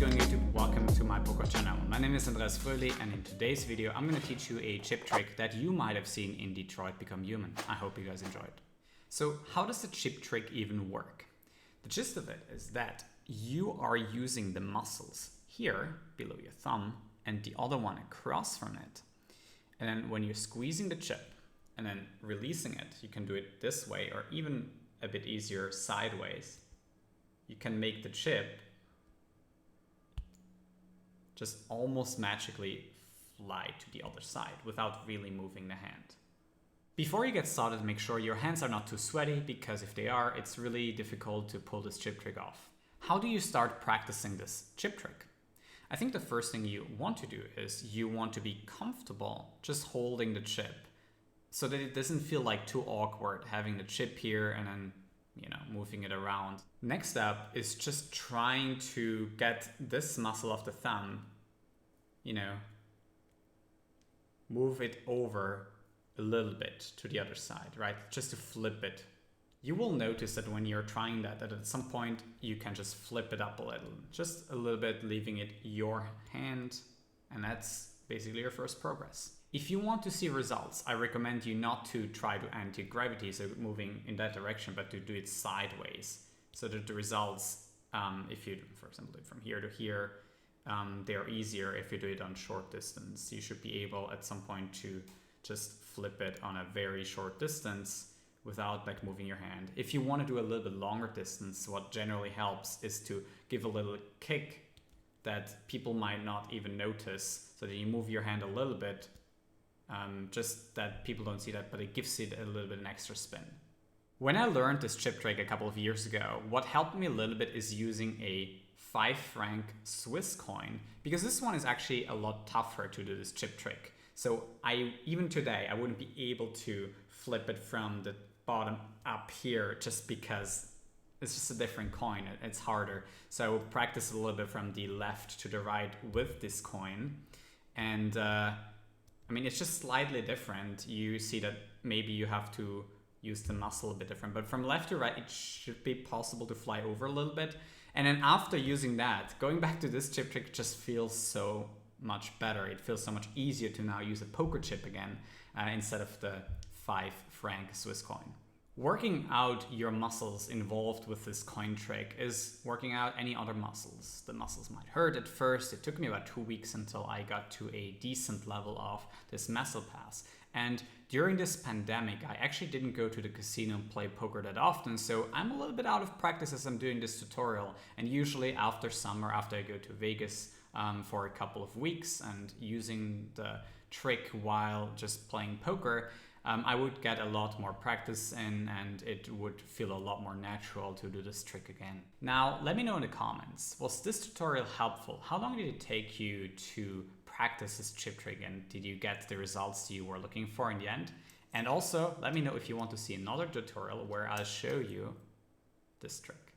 going YouTube? Welcome to my poker channel. My name is Andreas, and in today's video I'm going to teach you a chip trick that you might have seen in Detroit Become Human. I hope you guys enjoyed. So how does the chip trick even work? The gist of it is that you are using the muscles here below your thumb and the other one across from it. And then when you're squeezing the chip and then releasing it, you can do it this way or even a bit easier sideways. You can make the chip just almost magically fly to the other side without really moving the hand. Before you get started, make sure your hands are not too sweaty, because if they are, it's really difficult to pull this chip trick off. How do you start practicing this chip trick? I think the first thing you want to do is you want to be comfortable just holding the chip so that it doesn't feel like too awkward having the chip here and then moving it around. Next step is just trying to get this muscle of the thumb, move it over a little bit to the other side, right? Just to flip it. You will notice that when you're trying that at some point you can just flip it up a little bit, leaving it your hand, and that's basically your first progress. If you want to see results, I recommend you not to try to anti-gravity, so moving in that direction, but to do it sideways, so that the results, if you, for example, do it from here to here, they are easier. If you do it on short distance, you should be able at some point to just flip it on a very short distance without moving your hand. If you want to do a little bit longer distance, what generally helps is to give a little kick that people might not even notice, so that you move your hand a little bit, just that people don't see that, but it gives it a little bit an extra spin. When I learned this chip trick a couple of years ago, what helped me a little bit is using a 5 franc Swiss coin, because this one is actually a lot tougher to do this chip trick. So even today, I wouldn't be able to flip it from the bottom up here just because it's just a different coin. It's harder. So practice a little bit from the left to the right with this coin. And it's just slightly different. You see that maybe you have to use the muscle a bit different, but from left to right, it should be possible to fly over a little bit. And then after using that, going back to this chip trick just feels so much better. It feels so much easier to now use a poker chip again instead of the 5 franc Swiss coin. Working out your muscles involved with this coin trick is working out any other muscles. The muscles might hurt at first. It took me about 2 weeks until I got to a decent level of this muscle pass. And during this pandemic, I actually didn't go to the casino and play poker that often, so I'm a little bit out of practice as I'm doing this tutorial. And usually after summer, after I go to Vegas for a couple of weeks and using the trick while just playing poker, I would get a lot more practice in, and it would feel a lot more natural to do this trick again. Now, let me know in the comments, was this tutorial helpful? How long did it take you to practice this chip trick, and did you get the results you were looking for in the end? And also, let me know if you want to see another tutorial where I'll show you this trick.